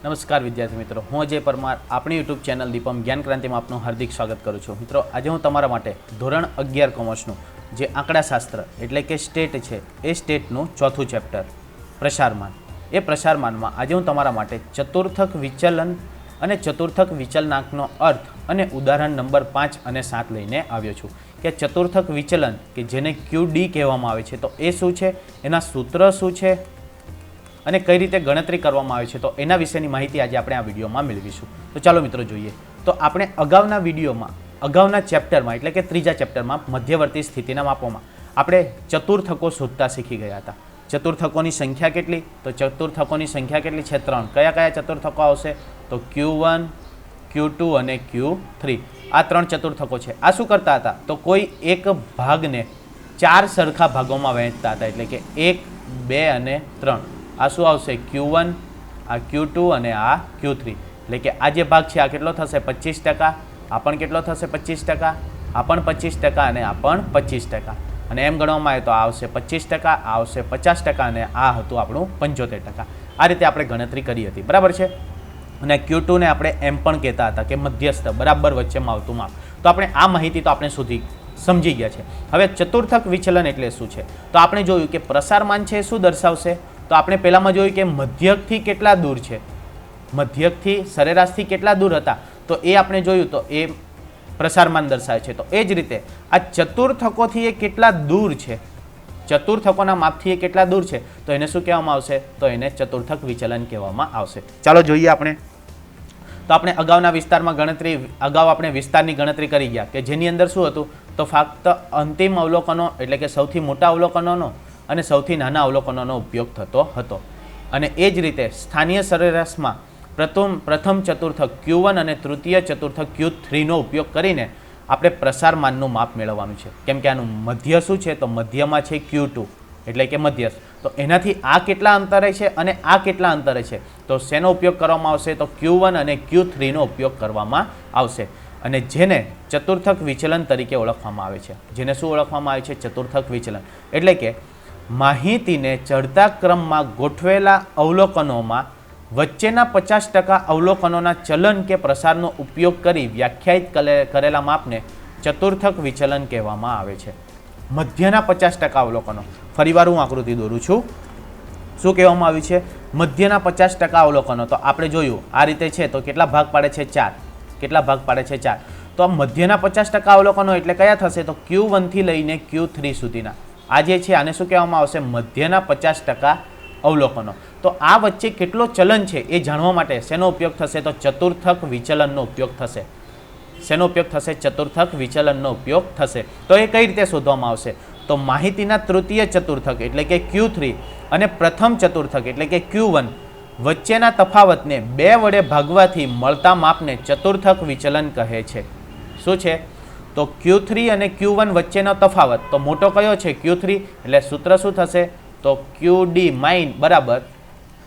નમસ્કાર વિદ્યાર્થી મિત્રો, હું અજય પરમાર આપણી યુટ્યુબ ચેનલ દીપમ જ્ઞાન ક્રાંતિમાં આપનું હાર્દિક સ્વાગત કરું છું. મિત્રો, આજે હું તમારા માટે ધોરણ 11 કોમર્સનું જે આંકડાશાસ્ત્ર એટલે કે સ્ટેટ છે એ સ્ટેટનું ચોથું ચેપ્ટર પ્રસારમાન, એ પ્રસારમાનમાં આજે હું તમારા માટે ચતુર્થક વિચલન અને ચતુર્થક વિચલનાંકનો અર્થ અને ઉદાહરણ નંબર 5 અને 7 લઈને આવ્યો છું. કે ચતુર્થક વિચલન કે જેને QD કહેવામાં આવે છે, તો એ શું છે, એના સૂત્ર શું છે અને કઈ રીતે ગણતરી કરવામાં આવે છે, તો એના વિશેની માહિતી આજે આપણે આ વિડીયોમાં મેળવીશું. તો ચાલો મિત્રો જોઈએ. તો આપણે અગાઉના વિડીયોમાં અગાઉના ચેપ્ટરમાં એટલે કે ત્રીજા ચેપ્ટરમાં મધ્યવર્તી સ્થિતિના માપોમાં આપણે ચતુર્થકો શોધતા શીખી ગયા હતા. ચતુર્થકોની સંખ્યા કેટલી? તો ચતુર્થકોની સંખ્યા કેટલી છે? 3. કયા કયા ચતુર્થકો આવશે? તો Q1, Q2 અને Q3. આ 3 ચતુર્થકો છે. આ શું કરતા હતા? તો કોઈ એક ભાગને 4 સરખા ભાગોમાં વહેંચતા હતા, એટલે કે 1, 2 અને 3. આ શું આવશે? Q1, આ Q2 અને આ Q3. એટલે કે આ જે ભાગ છે આ કેટલો થશે? 25%. આ પણ કેટલો થશે? 25%. આ પણ 25% અને આ પણ 25%. અને એમ ગણવામાં આવે તો આ આવશે 25%, આ આવશે 50% અને આ હતું આપણું 75%. આ રીતે આપણે ગણતરી કરી હતી, બરાબર છે. અને Q2 ને આપણે એમ પણ કહેતા હતા કે મધ્યસ્થ, બરાબર વચ્ચેમાં આવતું માપ. તો આપણે આ માહિતી તો આપણે સમજી ગયા છે. હવે ચતુર્થક વિચલન એટલે શું છે? તો આપણે જોયું કે પ્રસારમાન છે શું દર્શાવશે? તો આપણે પહેલામાં જોયું કે મધ્યકથી કેટલા દૂર છે, મધ્યકથી સરેરાશથી કેટલા દૂર હતા, તો એ આપણે જોયું, તો એ પ્રસારમાન દર્શાવે છે. તો એ જ રીતે આ ચતુર્થકોથી એ કેટલા દૂર છે, ચતુર્થકોના માપથી એ કેટલા દૂર છે, તો એને શું કહેવામાં આવશે? તો એને ચતુર્થક વિચલન કહેવામાં આવશે. ચાલો જોઈએ આપણે. તો આપણે અગાઉના વિસ્તારમાં અગાઉ આપણે વિસ્તારની ગણતરી કરી ગયા કે જેની અંદર શું હતું? તો ફક્ત અંતિમ અવલોકનો એટલે કે સૌથી મોટા અવલોકનોનો અને સૌથી નાના અવલોકનોનો ઉપયોગ થતો હતો. અને એ જ રીતે સ્થાનીય સરેરાશમાં પ્રથમ ચતુર્થક Q1 અને તૃતીય ચતુર્થક Q3 નો ઉપયોગ કરીને આપણે પ્રસારમાનનું માપ મેળવવાનું છે. કેમ કે આનું મધ્ય શું છે? તો મધ્યમાં છે Q2 એટલે કે મધ્યસ્થ. તો એનાથી આ કેટલા અંતરે છે અને આ કેટલા અંતરે છે, તો શેનો ઉપયોગ કરવામાં આવશે? તો Q1 અને Q3 નો ઉપયોગ કરવામાં આવશે. અને જેને ચતુર્થક વિચલન તરીકે ઓળખવામાં આવે છે. જેને શું ઓળખવામાં આવે છે? ચતુર્થક વિચલન. એટલે કે માહિતીને ચડતા ક્રમમાં ગોઠવેલા અવલોકનોમાં વચ્ચેના 50% અવલોકનોના ચલન કે પ્રસારનો ઉપયોગ કરી વ્યાખ્યાયિત કરેલા માપને ચતુર્થક વિચલન કહેવામાં આવે છે. મધ્યના 50% અવલોકનો. ફરીવાર હું આકૃતિ દોરું છું. શું કહેવામાં આવ્યું છે? મધ્યના 50% અવલોકનો. તો આપણે જોયું આ રીતે છે, તો કેટલા ભાગ પાડે છે? 4. કેટલા ભાગ પાડે છે? 4. તો આ મધ્યના 50% અવલોકનો એટલે કયા થશે? તો Q1 થી લઈને Q3 સુધીના. આ જે છે આને શું કહેવામાં આવશે? મધ્યના 50% અવલોકનો. તો આ વચ્ચે કેટલો ચલન છે એ જાણવા માટે શેનો ઉપયોગ થશે? તો ચતુર્થક વિચલનનો ઉપયોગ થશે. શેનો ઉપયોગ થશે? ચતુર્થક વિચલનનો ઉપયોગ થશે. તો એ કઈ રીતે શોધવામાં આવશે? તો માહિતીના તૃતીય ચતુર્થક એટલે કે Q3 અને પ્રથમ ચતુર્થક એટલે કે Q1 વચ્ચેના તફાવતને 2 વડે ભાગવાથી મળતા માપને ચતુર્થક વિચલન કહે છે. શું છે? તો Q3 અને Q1 વચ્ચેનો તફાવત, તો મોટો કયો છે? Q3. એટલે સૂત્ર શું થશે? તો QD બરાબર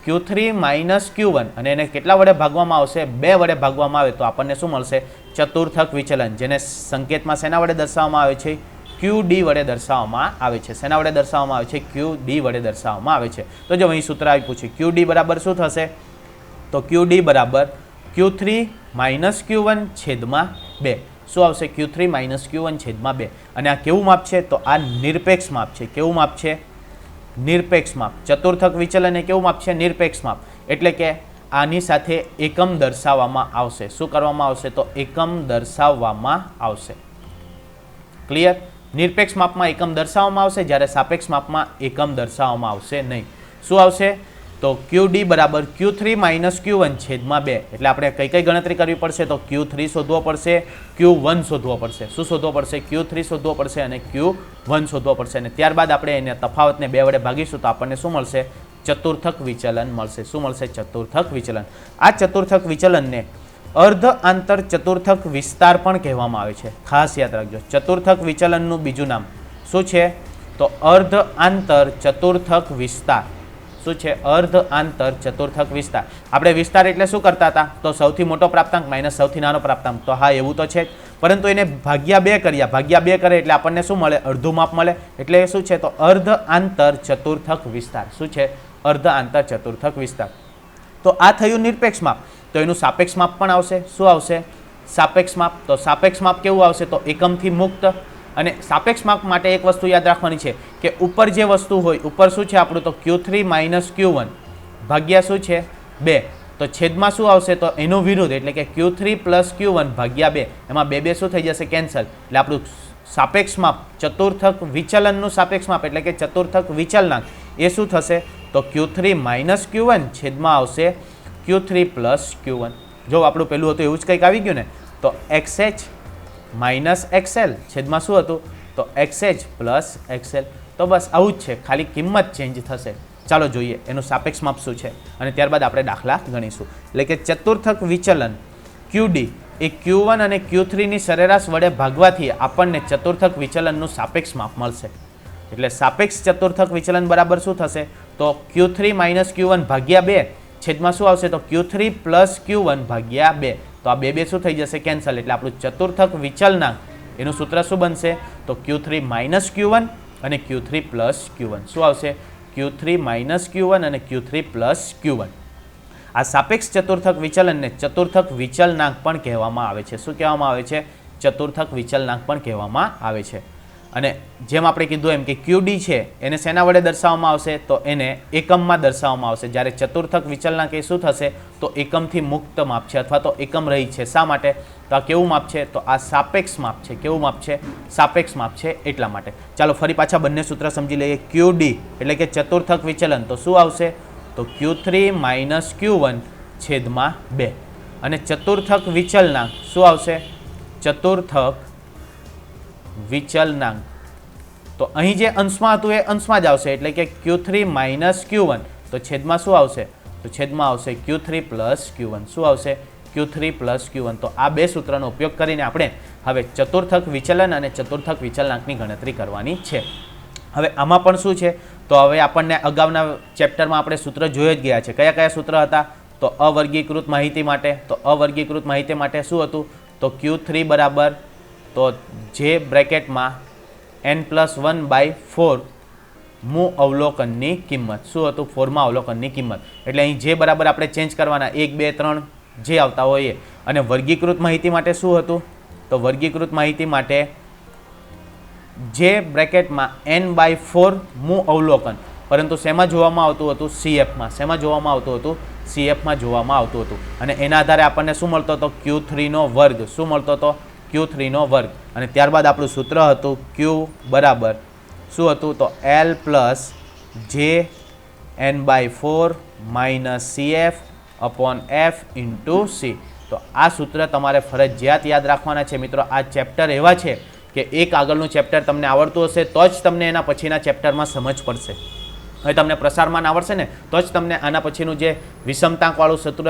Q3 માઇનસ Q1 અને એને કેટલા વડે ભાગવામાં આવશે? 2 વડે ભાગવામાં આવે તો આપણને શું મળશે? ચતુર્થક વિચલન. જેને સંકેતમાં શેના વડે દર્શાવવામાં આવે છે? QD વડે દર્શાવવામાં આવે છે. શેના વડે દર્શાવવામાં આવે છે? QD વડે દર્શાવવામાં આવે છે. તો જો અહીં સૂત્ર આપ્યું છે, QD બરાબર શું થશે? તો QD બરાબર Q3 માઇનસ Q1 છેદમાં 2. શું આવશે? Q3 માઇનસ Q1 છેદમાં 2. અને આ કેવું માપ છે? તો આ નિરપેક્ષ માપ છે. કેવું માપ છે? નિરપેક્ષ માપ. ચતુર્થક વિચલન એ કેવું માપ છે? નિરપેક્ષ માપ. એટલે કે આની સાથે એકમ દર્શાવવામાં આવશે. શું કરવામાં આવશે? તો એકમ દર્શાવવામાં આવશે. ક્લિયર? નિરપેક્ષ માપમાં એકમ દર્શાવવામાં આવશે, જ્યારે સાપેક્ષ માપમાં એકમ દર્શાવવામાં આવશે નહીં. શું આવશે? તો QD બરાબર Q3 માઇનસ Q1 છેદમાં 2. એટલે આપણે કઈ કઈ ગણતરી કરવી પડશે? તો Q3 શોધવો પડશે, Q1 શોધવો પડશે. શું શોધવો પડશે? Q3 શોધવો પડશે અને Q1 શોધવો પડશે. અને ત્યારબાદ આપણે એને તફાવતને 2 વડે ભાગીશું તો આપણને શું મળશે? ચતુર્થક વિચલન મળશે. શું મળશે? ચતુર્થક વિચલન. આ ચતુર્થક વિચલનને અર્ધ આંતર ચતુર્થક વિસ્તાર પણ કહેવામાં આવે છે. ખાસ યાદ રાખજો. ચતુર્થક વિચલનનું બીજું નામ શું છે? તો અર્ધ આંતર ચતુર્થક વિસ્તાર. શું છે? અર્ધ આંતર ચતુર્થક વિસ્તાર. આપણે વિસ્તાર એટલે શું કરતા હતા? તો સૌથી મોટો પ્રાપ્તાંક માઇનસ સૌથી નાનો પ્રાપ્તાંક. તો હા, એવું તો છે જ, પરંતુ એને ભાગ્યા 2 કર્યા. ભાગ્યા 2 કરે એટલે આપણને શું મળે? અડધું માપ મળે. એટલે શું છે? તો અર્ધ આંતર ચતુર્થક વિસ્તાર. શું છે? અર્ધ આંતર ચતુર્થક વિસ્તાર. તો આ થયું નિરપેક્ષ માપ, તો એનું સાપેક્ષ માપ પણ આવશે. શું આવશે? સાપેક્ષ માપ. તો સાપેક્ષ માપ કેવું આવશે? તો એકમથી મુક્ત. અને સાપેક્ષ માપ માટે એક વસ્તુ યાદ રાખવાની છે કે ઉપર જે વસ્તુ હોય, ઉપર શું છે આપણું? તો Q3 - Q1 ભાગ્યા શું છે? 2. તો છેદમાં શું આવશે? તો એનો વિરુદ્ધ, એટલે કે Q3 + Q1 ભાગ્યા 2. એમાં 2 શું થઈ જશે? કેન્સલ. એટલે આપણું સાપેક્ષ માપ, ચતુર્થક વિચલનનું સાપેક્ષ માપ એટલે કે ચતુર્થક વિચલનાંક એ શું થશે? તો Q3 - Q1 છેદમાં આવશે Q3 + Q1. જો આપણું પેલું હતું એવું જ કંઈક આવી ગયું ને, તો XH - XL છેદમાં શું હતું? તો XH + XL. તો બસ આવું જ છે, ખાલી કિંમત ચેન્જ થશે. ચાલો જોઈએ એનું સાપેક્ષ માપ શું છે અને ત્યારબાદ આપણે દાખલા ગણીશું. એટલે કે ચતુર્થક વિચલન QD એ Q1 અને Q3 ની સરેરાશ વડે ભાગવાથી આપણને ચતુર્થક વિચલનનું સાપેક્ષ માપ મળશે. એટલે સાપેક્ષ ચતુર્થક વિચલન બરાબર શું થશે? તો Q3 - Q1 ભાગ્યા 2 છેદમાં શું આવશે? તો Q3 + Q1 ભાગ્યા 2. તો આ 2 શું થઈ જશે? કેન્સલ. એટલે આપણું ચતુર્થક વિચલનાંક એનું સૂત્ર શું બનશે? તો Q3 - Q1 અને Q3 + Q1. શું આવશે? Q3 - Q1 અને Q3 + Q1. આ સાપેક્ષ ચતુર્થક વિચલનને ચતુર્થક વિચલનાંક પણ કહેવામાં આવે છે. શું કહેવામાં આવે છે? ચતુર્થક વિચલનાંક પણ કહેવામાં આવે છે. અને જેમ આપણે કીધું એમ કે QD છે એને શેના વડે દર્શાવવામાં આવશે? તો એને એકમમાં દર્શાવવામાં આવશે. જ્યારે ચતુર્થક વિચલનાંક એ શું થશે? તો એકમથી મુક્ત માપ છે અથવા તો એકમ રહિત છે. શા માટે? તો આ કેવું માપ છે? તો આ સાપેક્ષ માપ છે. કેવું માપ છે? સાપેક્ષ માપ છે એટલા માટે. ચાલો ફરી પાછા બંને સૂત્ર સમજી લઈએ. QD એટલે કે ચતુર્થક વિચલન, તો શું આવશે? તો Q3 - Q1 છેદમાં 2. અને ચતુર્થક વિચલનાંક શું આવશે? ચતુર્થક વિચલનાંક, તો અહીં જે અંશમાં હતું એ અંશમાં જ આવશે. એટલે કે Q3 - Q1 તો છેદમાં શું આવશે? તો છેદમાં આવશે Q3 + Q1. શું આવશે? Q3 + Q1. તો આ બે સૂત્રનો ઉપયોગ કરીને આપણે હવે ચતુર્થક વિચલન અને ચતુર્થક વિચલનાંકની ગણતરી કરવાની છે. હવે આમાં પણ શું છે? તો હવે આપણને અગાઉના ચેપ્ટરમાં આપણે સૂત્ર જોઈ જ ગયા છે. કયા કયા સૂત્ર હતા? તો અવર્ગીકૃત માહિતી માટે, તો અવર્ગીકૃત માહિતી માટે શું હતું? તો Q3 બરાબર, તો જે બ્રેકેટમાં n+1/4 મૂ અવલોકનની કિંમત. શું હતું? 4માં અવલોકનની કિંમત. એટલે અહીં જે બરાબર આપણે ચેન્જ કરવાના 1, 2, 3 જે આવતા હોય એ. અને વર્ગીકૃત માહિતી માટે શું હતું? તો વર્ગીકૃત માહિતી માટે જે બ્રેકેટમાં n/4 મૂ અવલોકન, પરંતુ શેમાં જોવામાં આવતું હતું? CFમાં. શેમાં જોવામાં આવતું હતું? CFમાં જોવામાં આવતું હતું. અને એના આધારે આપણને શું મળતો હતો? Q3². શું મળતો હતો? Q3². અને ત્યારબાદ આપણું સૂત્ર હતું Q બરાબર શું હતું? તો L + J n/4 - CF/F × C. તો આ સૂત્ર તમારે ફરજિયાત યાદ રાખવાના છે મિત્રો. આ ચેપ્ટર એવા છે કે એક આગળનું ચેપ્ટર તમને આવડતું હશે તો જ તમને એના પછીના ચેપ્ટરમાં સમજ પડશે. હવે તમને પ્રસારમાન આવડશે ને તો જ તમને આના પછીનું જે વિષમતાંકવાળું સૂત્ર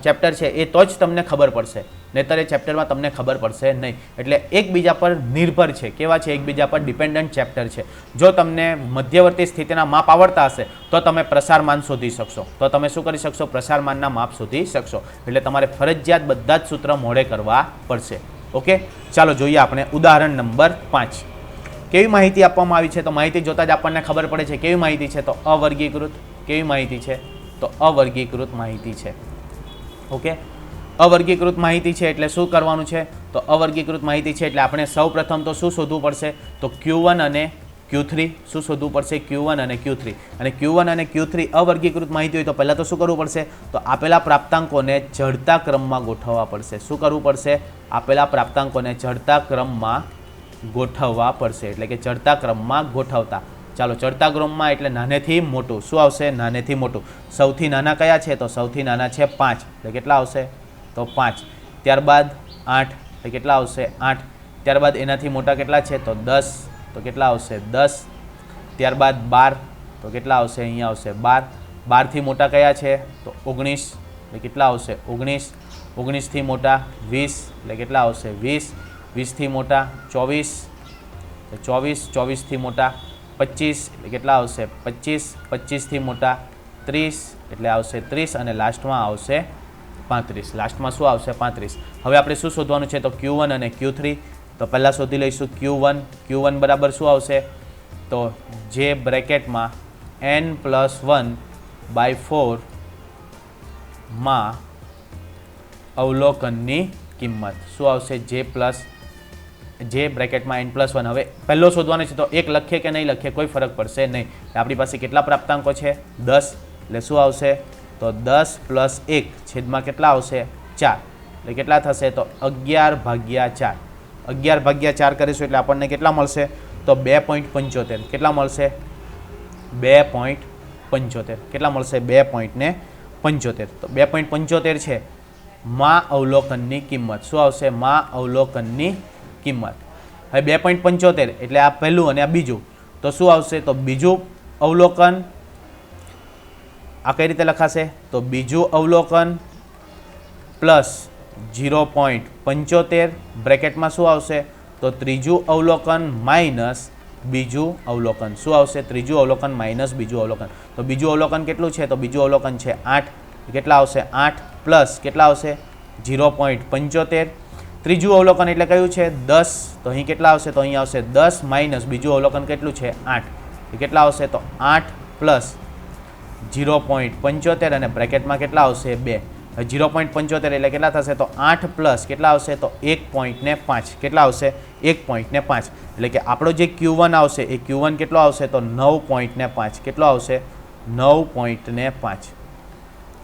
ચેપ્ટર છે એ તો જ તમને ખબર પડશે. નહીંતર એ ચેપ્ટરમાં તમને ખબર પડશે નહીં. એટલે એકબીજા પર નિર્ભર છે. કેવા છે? એકબીજા પર ડિપેન્ડન્ટ ચેપ્ટર છે. જો તમને મધ્યવર્તી સ્થિતિના માપ આવડતા હશે તો તમે પ્રસારમાન શોધી શકશો. તો તમે શું કરી શકશો? પ્રસારમાનના માપ શોધી શકશો. એટલે તમારે ફરજિયાત બધા જ સૂત્ર મોઢે કરવા પડશે. ઓકે, ચાલો જોઈએ આપણે ઉદાહરણ નંબર 5. કેવી માહિતી આપવામાં આવી છે? તો માહિતી જોતાં જ આપણને ખબર પડે છે કેવી માહિતી છે. તો અવર્ગીકૃત. કેવી માહિતી છે? તો અવર્ગીકૃત માહિતી છે. ઓકે, અવર્ગીકૃત માહિતી છે એટલે શું કરવાનું છે? તો અવર્ગીકૃત માહિતી છે એટલે આપણે સૌ પ્રથમ તો શું શોધવું પડશે? તો Q1 અને Q3. શું શોધવું પડશે? Q1 અને Q3. અને Q1 અને Q3 અવર્ગીકૃત માહિતી હોય તો પહેલાં તો શું કરવું પડશે? તો આપેલા પ્રાપ્તાંકોને ચડતા ક્રમમાં ગોઠવવા પડશે. શું કરવું પડશે? આપેલા પ્રાપ્તાંકોને ચડતા ક્રમમાં ગોઠવવા પડશે. એટલે કે ચડતા ક્રમમાં ગોઠવતા. ચાલો, ચડતા ક્રમમાં એટલે નાનેથી મોટું. શું આવશે? નાનેથી મોટું. સૌથી નાના કયા છે? તો સૌથી નાના છે 5. એટલે કેટલા આવશે? તો 5. ત્યારબાદ 8. એટલે કેટલા આવશે? 8. ત્યારબાદ એનાથી મોટા કેટલા છે? તો 10. તો કેટલા આવશે? 10. ત્યારબાદ 12. તો કેટલા આવશે? અહીંયા આવશે 12. 12થી મોટા કયા છે? તો 19. એટલે કેટલા આવશે? 19. 19થી મોટા 20. એટલે કેટલા આવશે? 20. 20થી મોટા 24. 24. 24થી મોટા 25. એટલે કેટલા આવશે? 25. 25થી મોટા 30. એટલે આવશે 30. અને લાસ્ટમાં આવશે 35. લાસ્ટમાં શું આવશે? 35. હવે આપણે શું શોધવાનું છે? તો Q1 અને Q3. તો પહેલાં શોધી લઈશું Q1. Q1 બરાબર શું આવશે? તો જે બ્રેકેટમાં n+1/4 માં અવલોકનની કિંમત શું આવશે? જે પ્લસ જે બ્રેકેટમાં n+1. હવે પહેલો શોધવાનો છે તો એક લખીએ કે નહીં લખીએ કોઈ ફરક પડશે નહીં. આપણી પાસે કેટલા પ્રાપ્તાંકો છે? 10. એટલે શું આવશે? તો 10 + 1 છેદમાં કેટલા આવશે? 4. એટલે કેટલા થશે? તો 11/4. 11/4 કરીશું એટલે આપણને કેટલા મળશે? તો 2.75. કેટલા મળશે? 2.75. કેટલા મળશે? 2.75. તો 2.75 છે માં અવલોકનની કિંમત. શું આવશે? માં અવલોકનની કિંમત. હવે 2.75 એટલે આ પહેલું અને આ બીજું. તો શું આવશે? તો બીજું અવલોકન આ કઈ રીતે લખાશે? તો બીજું અવલોકન પ્લસ 0.75 બ્રેકેટમાં શું આવશે? તો ત્રીજું અવલોકન માઇનસ બીજું અવલોકન. શું આવશે? ત્રીજું અવલોકન માઇનસ બીજું અવલોકન. તો બીજું અવલોકન કેટલું છે? તો બીજું અવલોકન છે 8. કેટલા આવશે? 8 પ્લસ કેટલા આવશે? 0.75. ત્રીજું અવલોકન એટલે કયું છે? 10. તો અહીં કેટલા આવશે? તો અહીં આવશે 10 માઇનસ બીજું અવલોકન કેટલું છે? 8. એ કેટલા આવશે? તો 8 પ્લસ 0.75 અને બ્રેકેટમાં કેટલા આવશે? 2. 0.75 એટલે કેટલા થશે? તો 8 પ્લસ કેટલા આવશે? તો 1.5. કેટલા આવશે? 1.5. એટલે કે આપણો જે Q1 આવશે એ Q1 કેટલો આવશે? તો 9.5. કેટલો આવશે? 9.5.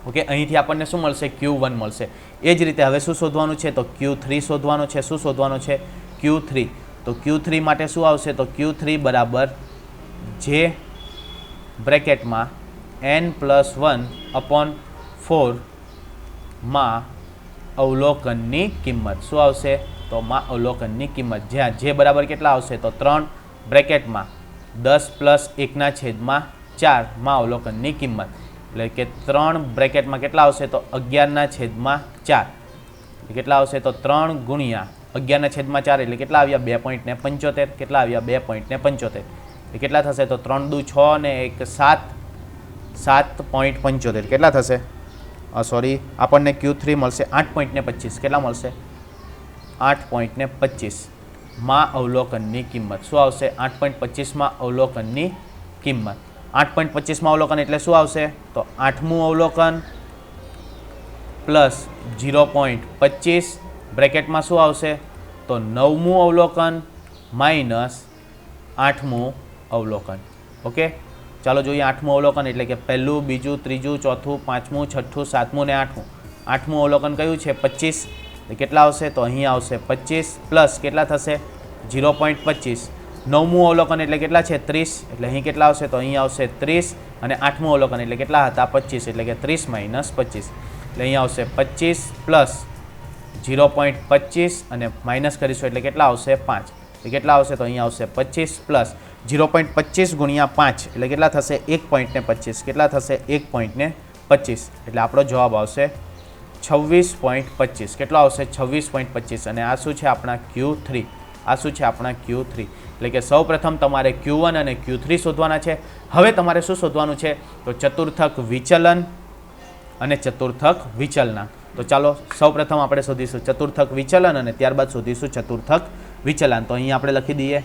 ઓકે, અહીંથી આપણને શું મળશે? Q1 મળશે. એ જ રીતે હવે શું શોધવાનું છે? તો Q3 શોધવાનું છે. શું શોધવાનું છે? Q3. તો Q3 માટે શું આવશે? તો Q3 બરાબર જે બ્રેકેટમાં n+1/4 માં અવલોકનની કિંમત. શું આવશે? તો માં અવલોકનની કિંમત. જ્યાં જે બરાબર કેટલા આવશે? તો 3 બ્રેકેટમાં 10 + 1/4 માં અવલોકનની કિંમત. એટલે કે 3 બ્રેકેટમાં કેટલા આવશે? તો 11/4. કેટલા આવશે? તો 3 ગુણ્યા 11/4 એટલે કેટલા આવ્યા? 2.75. કેટલા આવ્યા? 2.75. એ કેટલા થશે? તો 3 દુ 6 ને 1 7. 7.75. કેટલા થશે? સોરી, આપણને Q3 મળશે 8.25. કેટલા મળશે? 8.25 માં અવલોકનની કિંમત. શું આવશે? 8.25 માં અવલોકનની કિંમત. 8.25 માં અવલોકન એટલે શું આવશે? તો 8મું અવલોકન પ્લસ 0.25 બ્રેકેટમાં શું આવશે? તો 9મું અવલોકન માઇનસ 8મું અવલોકન. ઓકે, ચાલો જોઈએ 8મું અવલોકન એટલે કે પહેલું, બીજું, ત્રીજું, ચોથું, પાંચમું, છઠ્ઠું, સાતમું ને 8મું. 8મું અવલોકન કયું છે? 25. કેટલા આવશે? તો અહીં આવશે 25 પ્લસ કેટલા થશે? 0.25. 9મું અવલોકન એટલે કેટલા છે? 30. એટલે અહીં કેટલા આવશે? તો અહીં આવશે 30 અને 8મું અવલોકન એટલે કેટલા હતા? 25. એટલે કે 30 - 25. એટલે અહીં આવશે 25 પ્લસ 0.25 અને માઇનસ કરીશું એટલે કેટલા આવશે? 5. એટલે કેટલા આવશે? તો અહીં આવશે 25 પ્લસ 0.25 ગુણ્યા 5 એટલે કેટલા થશે? 1.25. કેટલા થશે? 1.25. એટલે આપણો જવાબ આવશે 26.25. કેટલો આવશે? 26.25. અને આ શું છે? આપણા Q3. આ શું છે? આપણા Q3. એટલે કે સૌ પ્રથમ તમારે Q1 અને Q3 શોધવાના છે. હવે તમારે શું શોધવાનું છે? તો ચતુર્થક વિચલન અને ચતુર્થક વિચલનાંક. તો ચાલો સૌ પ્રથમ આપણે શોધીશું ચતુર્થક વિચલન અને ત્યારબાદ શોધીશું ચતુર્થક વિચલન. તો અહીં આપણે લખી દઈએ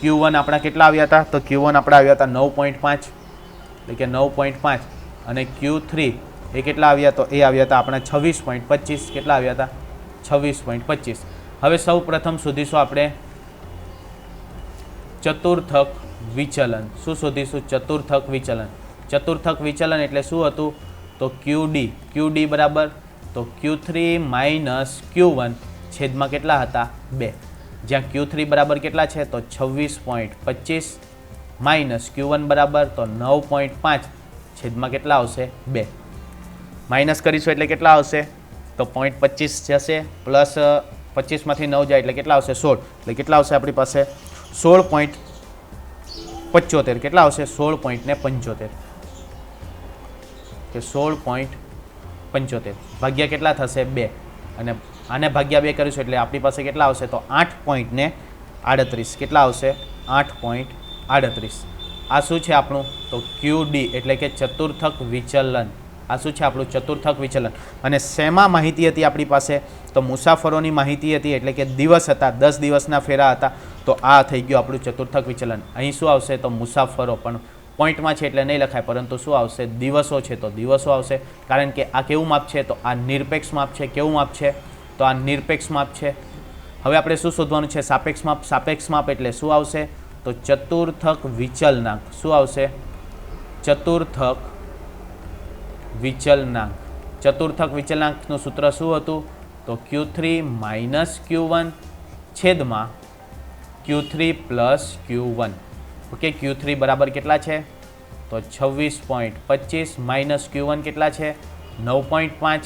Q1 આપણા કેટલા આવ્યા હતા? તો Q1 આપણા આવ્યા હતા 9.5. એટલે કે 9.5 અને Q3 એ કેટલા આવ્યા? તો એ આવ્યા હતા આપણા 26.25. કેટલા આવ્યા હતા? 26.25. હવે સૌ પ્રથમ શોધીશું આપણે ચતુર્થક વિચલન. શું શોધીશું? ચતુર્થક વિચલન. ચતુર્થક વિચલન એટલે શું હતું? તો QD. QD બરાબર તો Q3 માઇનસ Q1 છેદમાં કેટલા હતા? 2. જ્યાં Q3 બરાબર કેટલા છે? તો 26.25 માઇનસ Q1 બરાબર તો 9.5 છેદમાં કેટલા આવશે? 2. માઇનસ કરીશું એટલે કેટલા આવશે? તો 0.25 જશે પ્લસ 25માંથી 9 જાય એટલે કેટલા આવશે? 16. એટલે કેટલા આવશે આપણી પાસે? 16.75. કેટલા આવશે? 16.75 કે 16.75 ભાગ્યા કેટલા થશે? 2. અને આને ભાગ્યા 2 કરીશું એટલે આપણી પાસે કેટલા આવશે? તો 8.38. કેટલા આવશે? 8.38. આ શું છે આપણું? તો QD એટલે કે ચતુર્થક વિચલન. આ શું છે આપણું? ચતુર્થક વિચલન. અને શેમાં માહિતી હતી આપણી પાસે? તો મુસાફરોની માહિતી હતી. એટલે કે દિવસ હતા, 10 દિવસના ફેરા હતા. તો આ થઈ ગયું આપણું ચતુર્થક વિચલન. અહીં શું આવશે? તો મુસાફરો. પણ પોઈન્ટમાં છે એટલે નહીં લખાય, પરંતુ શું આવશે? દિવસો છે તો દિવસો આવશે, કારણ કે આ કેવું માપ છે? તો આ નિરપેક્ષ માપ છે. કેવું માપ છે? તો આ નિરપેક્ષ માપ છે. હવે આપણે શું શોધવાનું છે? સાપેક્ષ માપ. સાપેક્ષ માપ એટલે શું આવશે? તો ચતુર્થક વિચલનાંક. શું આવશે? ચતુર્થક વિચલનાંક. ચતુર્થક વિચલનાંકનું સૂત્ર શું હતું? તો Q3 માઇનસ Q1 છેદમાં Q3 plus Q1. Okay, Q3 બરાબર કેટલા છે? તો 26.25 માઇનસ Q1 કેટલા છે? 9.5.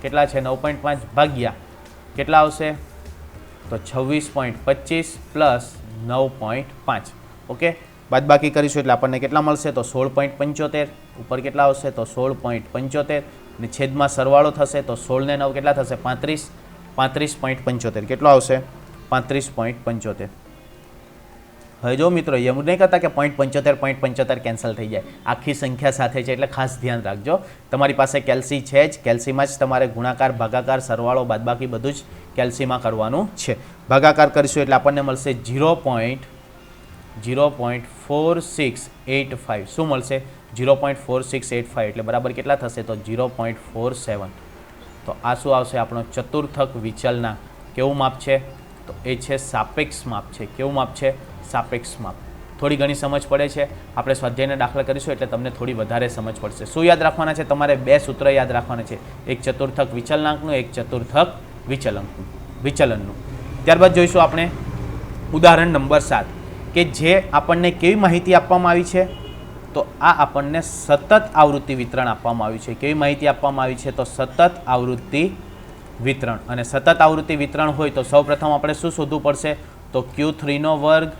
કેટલા છે? 9.5 ભાગ્યા કેટલા આવશે? તો 26.25 પ્લસ 9.5. ઓકે, બાદબાકી કરીશું એટલે આપણને કેટલા મળશે? તો 16.75. ઉપર કેટલા આવશે? તો 16.75 અને છેદમાં સરવાળો થશે તો 16 ને 9 કેટલા થશે? 35. 35.75 કેટલો આવશે? 35.75. હવે જો મિત્રો એમ નહીં કરતા કે 0.75 કેન્સલ થઈ જાય, આખી સંખ્યા સાથે છે એટલે ખાસ ધ્યાન રાખજો. તમારી પાસે કેલ્સી છે જ, કેલ્સીમાં જ તમારે ગુણાકાર, ભાગાકાર, સરવાળો, બાદબાકી બધું જ કેલ્સીમાં કરવાનું છે. ભાગાકાર કરીશું એટલે આપણને મળશે 0.4685. શું મળશે? 0.4685 એટલે બરાબર કેટલા થશે? તો 0.47. તો આ શું આવશે? આપણો ચતુર્થક વિચલનાંક. કેવું માપ છે? તો એ છે સાપેક્ષ માપ છે. કેવું માપ છે? સાપેક્ષ માપ. થોડી ઘણી સમજ પડે છે. આપણે સ્વાધ્યાયના દાખલા કરીશું એટલે તમને થોડી વધારે સમજ પડશે. શું યાદ રાખવાના છે? તમારે બે સૂત્ર યાદ રાખવાના છે, એક ચતુર્થક વિચલનાંકનું, એક ચતુર્થક વિચલનનું. ત્યારબાદ જોઈશું આપણે ઉદાહરણ નંબર 7 કે જે આપણને કેવી માહિતી આપવામાં આવી છે? તો આ આપણને સતત આવૃત્તિ વિતરણ આપવામાં આવ્યું છે. કેવી માહિતી આપવામાં આવી છે? તો સતત આવૃત્તિ વિતરણ. અને સતત આવૃત્તિ વિતરણ હોય તો સૌપ્રથમ આપણે શું શોધવું પડશે? તો Q3 નો વર્ગ,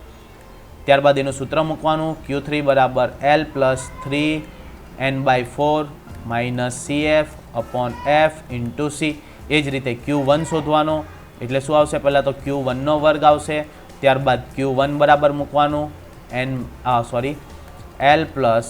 ત્યારબાદ એનું સૂત્ર મૂકવાનું, Q3 બરાબર L plus 3n/4 minus CF upon F into C. એ જ રીતે Q1 શોધવાનો એટલે શું આવશે? પહેલાં તો Q1 નો વર્ગ આવશે, ત્યારબાદ Q1 બરાબર મૂકવાનું L plus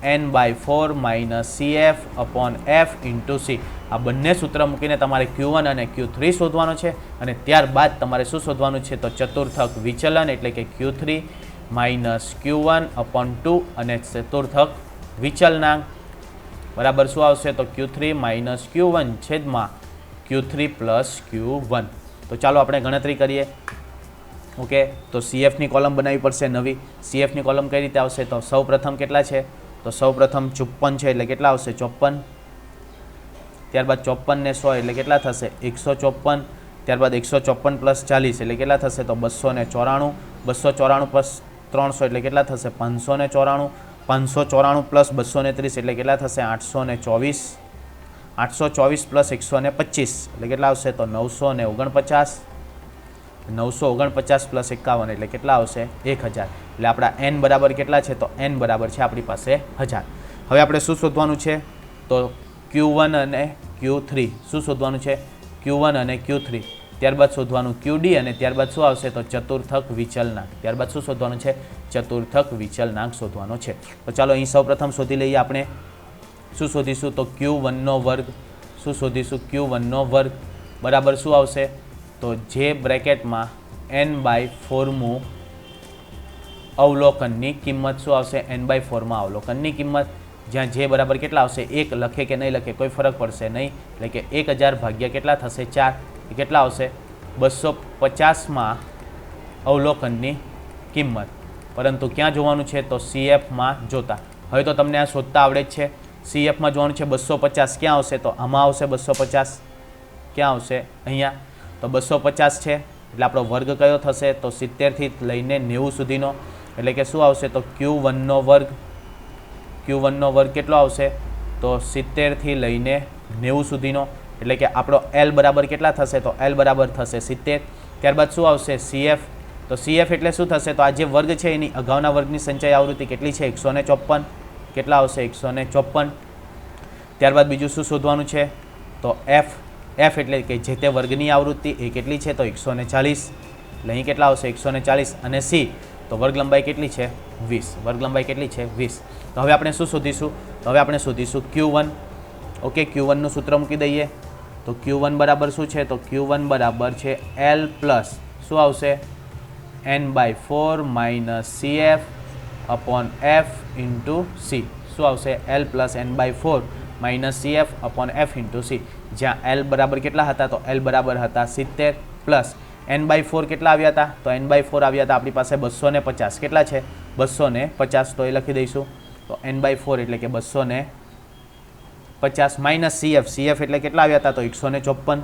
n/4 minus CF upon F into C. આ બંને સૂત્ર મૂકીને તમારે Q1 અને Q3 શોધવાનો છે. અને ત્યારબાદ તમારે શું શોધવાનું છે? તો ચતુર્થક વિચલન એટલે કે Q3 માઇનસ Q1 અપોન 2 અને ચતુર્થક વિચલનાંક બરાબર શું આવશે? તો Q3 માઇનસ Q1 છેદમાં Q3 પ્લસ Q1. તો ચાલો આપણે ગણતરી કરીએ. ઓકે, તો CFની કોલમ બનાવવી પડશે નવી. CFની કોલમ કઈ રીતે આવશે? તો સૌ પ્રથમ કેટલા છે? તો સૌ પ્રથમ 54 છે એટલે કેટલા આવશે? 54. ત્યારબાદ 54 ને 100 એટલે કેટલા થશે? 154. ત્યારબાદ 154 પ્લસ 40 એટલે કેટલા થશે? તો 294. 294 પ્લસ 300 એટલે કેટલા થશે? 594. 594 પ્લસ 230 એટલે કેટલા થશે? 824. 824 પ્લસ 125 એટલે કેટલા આવશે? તો 949. 949 પ્લસ 51 એટલે કેટલા આવશે? 1000. એટલે આપણા n બરાબર કેટલા છે? તો n બરાબર છે આપણી પાસે 1000. હવે આપણે શું શોધવાનું છે? તો Q1 અને Q3. શું શોધવાનું છે? Q1 અને Q3. ત્યારબાદ શોધવાનું QD અને ત્યારબાદ શું આવશે? તો ચતુર્થક વિચલનાંક. ત્યારબાદ શું શોધવાનું છે? ચતુર્થક વિચલનાંક શોધવાનો છે. તો ચાલો અહીં સૌપ્રથમ શોધી લઈએ આપણે. શું શોધીશું? તો Q1 નો વર્ગ. શું શોધીશું? Q1 નો વર્ગ બરાબર શું આવશે? તો જે બ્રેકેટમાં n/4 અવલોકનની કિંમત શું આવશે? n/4 અવલોકનની કિંમત, જ્યાં જે બરાબર કેટલા આવશે? 1 લખે કે નહીં લખે કોઈ ફરક પડશે નહીં. એટલે કે 1000 ભાગ્યા કેટલા થશે? 4. એ કેટલા આવશે? 250 અવલોકનની કિંમત. પરંતુ ક્યાં જોવાનું છે? તો CFમાં જોતા. હવે તો તમને આ શોધતા આવડે જ છે. CFમાં જોવાનું છે 250. ક્યાં આવશે? તો આમાં આવશે 250. ક્યાં આવશે? અહીંયા. તો 250 છે એટલે આપણો વર્ગ કયો થશે? તો 70 થી લઈને 90 સુધીનો. એટલે કે શું આવશે? તો Q1 નો વર્ગ. Q1 નો વર્ગ કેટલો આવશે? તો 70 થી લઈને 90 સુધીનો. એટલે કે આપણો L બરાબર કેટલા થશે? તો L બરાબર થશે 70. ત્યારબાદ શું આવશે? CF. તો CF એટલે શું થશે? તો આ જે વર્ગ છે એની અગાઉના વર્ગની સંચય આવૃત્તિ કેટલી છે? 154. કેટલા આવશે? 154. ત્યારબાદ બીજું શું શોધવાનું છે? તો F. F એટલે કે જે તે વર્ગની આવૃત્તિ એ કેટલી છે? તો 140. એટલે અહીં કેટલા આવશે? 140. અને C તો વર્ગ લંબાઈ કેટલી છે? 20. વર્ગ લંબાઈ કેટલી છે? 20. તો હવે આપણે શું શોધીશું? તો હવે આપણે શોધીશું Q1. ઓકે, Q1 નું સૂત્ર મૂકી દઈએ. તો Q1 બરાબર શું છે? તો Q1 બરાબર છે L પ્લસ શું આવશે? n/4 minus CF upon f into c शू आवशे l plus n by 4 minus c f upon f into c ज्यां एल बराबर केटला हता तो एल बराबर हता 70 प्लस एन बाय 4 केटला आव्या हता तो एन बाय 4 आव्या हता आपणी पासे 250 केटला छे 250 तो ए लखी दईशुं तो एन बाय 4 एटले के 250 माइनस सी एफ एटले केटला आव्या हता तो 154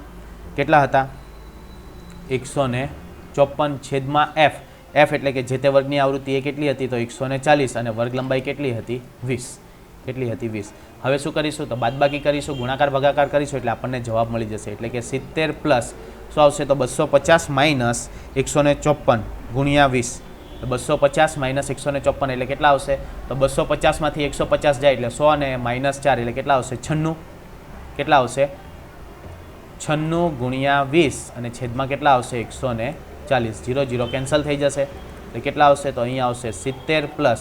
केटला हता 154 छेदमां एफ एटले के जे ते वर्गनी आवृत्ति ए केटली हती तो 140 अने वर्ग लंबाई केटली हती 20 केटली हती 20 हवे शुं करीशुं तो बादबाकी करीशुं गुणाकार भागाकार करीशुं एटले आपणने जवाब मळी जशे एटले के 70 प्लस शुं आवशे तो 250 माइनस 154 गुणिया 20 तो 250 माइनस 154 एटले केटला आवशे तो 250 मांथी 150 जाए एटले 100 ने माइनस 4 एटले केटला आवशे 96 केटला आवशे 96 गुणिया 20 अने छेदमां केटला आवशे 140 0 0 केन्सल थई जशे तो केटला आवशे तो अहीं आवशे 70 प्लस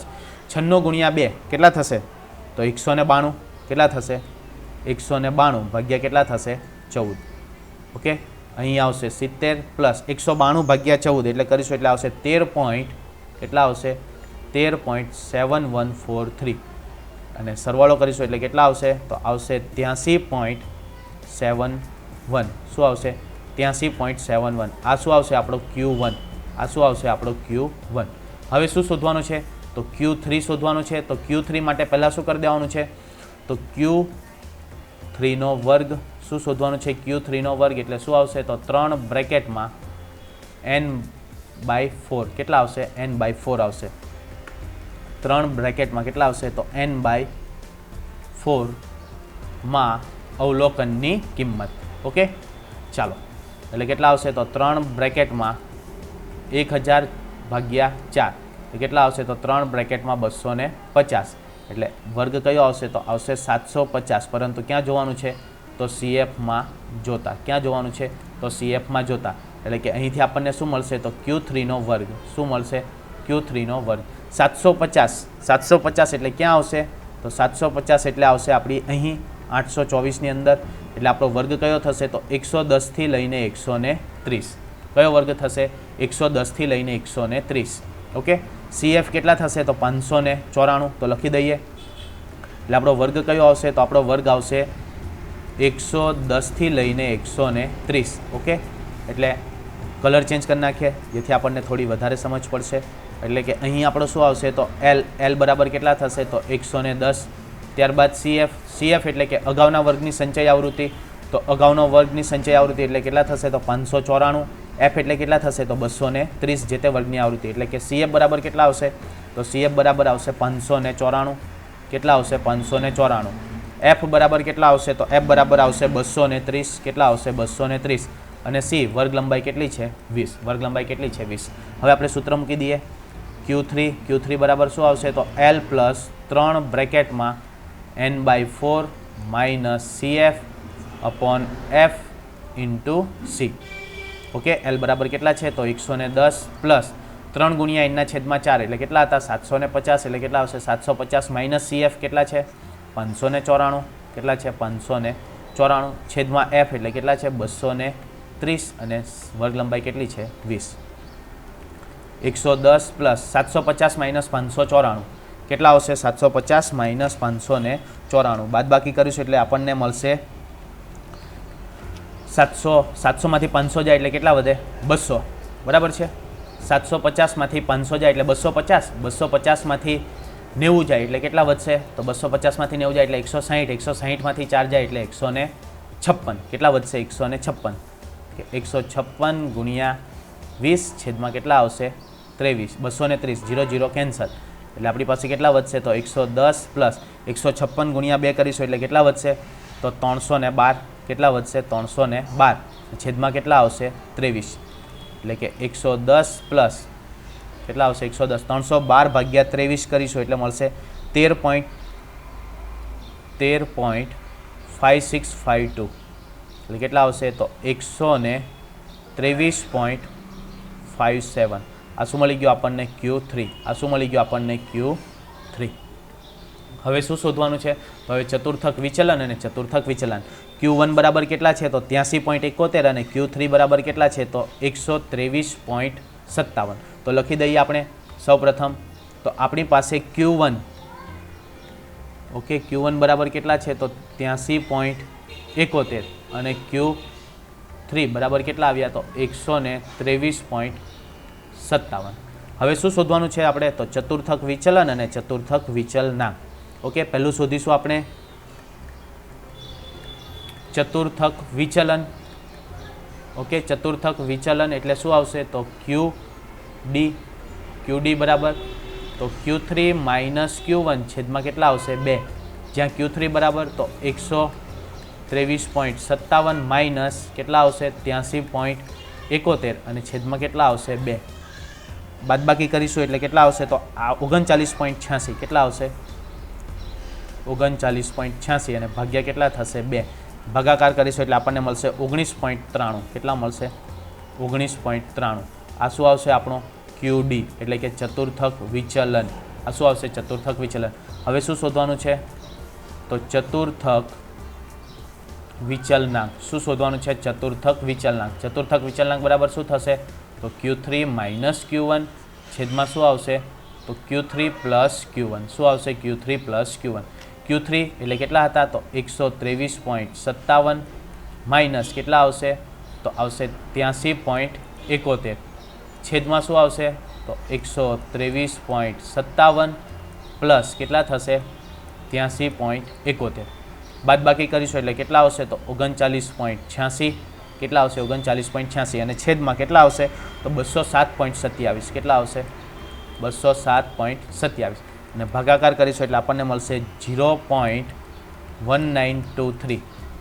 96 गुणिया 2 केटला थशे तो 192 केटला थशे 192 भाग्या केटला थशे 14 ओके अहीं आवशे 70 प्लस 192 भाग्या 14 एटले करीशुं एटले आवशे 13 पॉइंट केटला आवशे 13.7143 अने सरवाळो करीशुं एटले केटला आवशे तो आवशे 83.71 शुं आवशे 83.71 आ शुं आवशे आपणो Q1 आ शुं आवशे आपणो Q1 हवे शुं शोधवानुं छे तो Q3 शोधवानुं छे तो Q3 माटे पहेला शुं करी देवानुं छे तो Q3 नो वर्ग शुं शोधवानुं छे Q3 नो वर्ग एटले शुं आवशे तो 3 ब्रेकेटमां n/4 केटला आवशे n/4 आवशे 3 ब्रेकेटमां केटला आवशे तो n/4 मां अवलोकननी किंमत ओके चालो एटले केटला आवशे तो 3 ब्रेकेटमां 1000 भाग्या 4 तो केटला आवशे तो 3 ब्रेकेटमां 250 एटले वर्ग कयो आवशे तो आवशे 750 परंतु क्यां जोवानुं छे तो CF मां जोता क्यां जोवानुं छे तो CF मां जोता एटले के અહીંથી આપણને શું મળશે તો Q3 નો વર્ગ શું મળશે Q3 નો વર્ગ 750 એટલે ક્યાં આવશે તો 750 એટલે આવશે આપણી અહીં 824 ની અંદર એટલે આપણો વર્ગ કયો થશે તો 110 થી લઈને 130 કયો વર્ગ થશે 110 થી લઈને 130 ઓકે CF કેટલા થશે તો 594 તો લખી દઈએ એટલે આપણો વર્ગ કયો આવશે તો આપણો વર્ગ આવશે 110 થી લઈને 130 ઓકે એટલે कलर चेन्ज कर नाखीए जेथी आपने थोड़ी वधारे समझ पड़शे एटले के अहीं आपणो शुं आवशे तो एल बराबर केटला थशे तो 110 त्यारबाद CF एटले के अगाउना वर्गनी संचय आवृत्ति तो अगाउनो वर्गनी संचय आवृत्ति एटले केटला थशे तो 594 एफ एटले केटला थशे तो 230 जेते वर्गनी आवृत्ति एटले के CF बराबर केटला आवशे तो CF बराबर आवशे 594 केटला आवशे 594 एफ बराबर केटला आवशे तो एफ बराबर आवशे 230 केटला आवशे 230 અને C વર્ગ લંબાઈ કેટલી છે 20 વર્ગ લંબાઈ કેટલી છે 20 હવે આપણે સૂત્ર મૂકી દઈએ Q3 બરાબર શું આવશે તો L plus 3 બ્રેકેટમાં n/4 minus CF upon F into C okay L बराबर केटला છે તો 110 प्लस 3 गुणिया n ના છેદમાં 4 એટલે કેટલા હતા 750 એટલે કેટલા આવશે 750 માઇનસ CF કેટલા છે 594 કેટલા છે 594 છેદમાં F એટલે કેટલા છે 230 અને વર્ગ લંબાઈ કેટલી છે 20 110 પ્લસ 750 માઇનસ 594 કેટલા આવશે 750 માઇનસ 594 બાદબાકી કરીશું એટલે આપણને મળશે 700 માંથી 500 જાય એટલે કેટલા વધે 200 બરાબર છે 750 માંથી 500 જાય એટલે 250 250 માંથી 90 જાય એટલે કેટલા વધશે તો 250 માંથી 90 જાય એટલે 160 માંથી 4 જાય એટલે 156 કેટલા વધશે 156 156 ગુણ્યા 20 છેદમાં કેટલા આવશે 23 230 0 0 કેન્સલ એટલે આપણી પાસે કેટલા વધશે તો 110 પ્લસ 156 ગુણ્યા 2 કરીશું એટલે કેટલા વધશે તો 312 કેટલા વધશે 312 છેદમાં કેટલા આવશે 23 એટલે કે 110 પ્લસ કેટલા આવશે 110 312 ભાગ્યા 23 કરીશું એટલે મળશે 13.5652 એટલે કેટલા આવશે તો 123.57 આ શું મળી ગયું આપણને Q3 આ શું મળી ગયું આપણને Q3 હવે શું શોધવાનું છે તો હવે ચતુર્થક વિચલન અને ચતુર્થક વિચલન Q1 બરાબર કેટલા છે તો 83.71 અને Q3 બરાબર કેટલા છે તો 123.57 તો લખી દઈએ આપણે સૌપ્રથમ તો તો આપણી પાસે Q1 ઓકે Q1 બરાબર કેટલા છે તો 83.71 અને Q3 બરાબર કેટલા આવ્યા તો 123.57. હવે શું શોધવાનું છે આપણે તો ચતુર્થક વિચલન અને ચતુર્થક વિચલનાંક. ઓકે પહેલું શોધીશું આપણે ચતુર્થક વિચલન. ઓકે ચતુર્થક વિચલન એટલે શું આવશે તો QD બરાબર તો Q3 માઇનસ Q1 છેદમાં કેટલા આવશે 2, જ્યાં Q3 બરાબર તો 123.57 માઇનસ કેટલા આવશે 83.71 અને છેદમાં કેટલા આવશે 2. બાદબાકી કરીશું એટલે કેટલા આવશે તો આ 39.86 કેટલા આવશે 39.86 અને ભાગ્યા કેટલા થશે 2. ભાગાકાર કરીશું એટલે આપણને મળશે 19.93. કેટલા મળશે 19.93. આ શું આવશે આપણો QD એટલે કે ચતુર્થક વિચલન. આ શું આવશે ચતુર્થક વિચલન. હવે શું શોધવાનું છે તો ચતુર્થક વિચલનાંક. શું શોધવાનું છે ચતુર્થક વિચલનાંક. ચતુર્થક વિચલનાંક બરાબર શું થશે તો Q3 માઇનસ Q1 છેદમાં શું આવશે તો Q3 પ્લસ Q1. શું આવશે Q3 પ્લસ Q1. Q3 એટલે કેટલા હતા તો 123.57 માઇનસ કેટલા આવશે તો આવશે 83.71 છેદમાં શું આવશે તો 123.57 પ્લસ કેટલા થશે 83.71. બાદબાકી કરીશું એટલે કેટલા આવશે તો 39.86. કેટલા આવશે 39.86 અને છેદમાં કેટલા આવશે તો 207.27. કેટલા આવશે 207.27 અને ભાગાકાર કરીશું એટલે આપણને મળશે 0.1923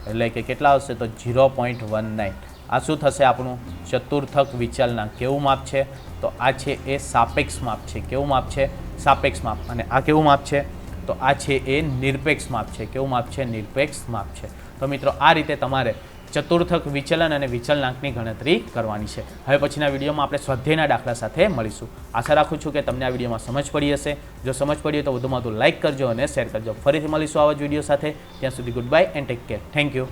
એટલે કે કેટલા આવશે તો 0.19. આ શું થશે આપણું ચતુર્થક વિચલનાંક. કેવું માપ છે તો આ છે એ સાપેક્ષ માપ છે. કેવું માપ છે સાપેક્ષ માપ. અને આ કેવું માપ છે તો આ છે એ નિરપેક્ષ માપ છે. કેવું માપ છે નિરપેક્ષ માપ છે. તો મિત્રો આ રીતે તમારે ચતુર્થક વિચલન અને વિચલનાંકની ગણતરી કરવાની છે. હવે પછીના વિડીયોમાં આપણે સ્વાધ્યાયના દાખલા સાથે મળીશું. આશા રાખું છું કે તમને આ વિડીયોમાં સમજ પડી હશે. જો સમજ પડી હોય તો વધુમાં વધુ લાઇક કરજો અને શેર કરજો. ફરીથી મળીશું આવા જ વિડીયો સાથે. ત્યાં સુધી good bye and take care. Thank you.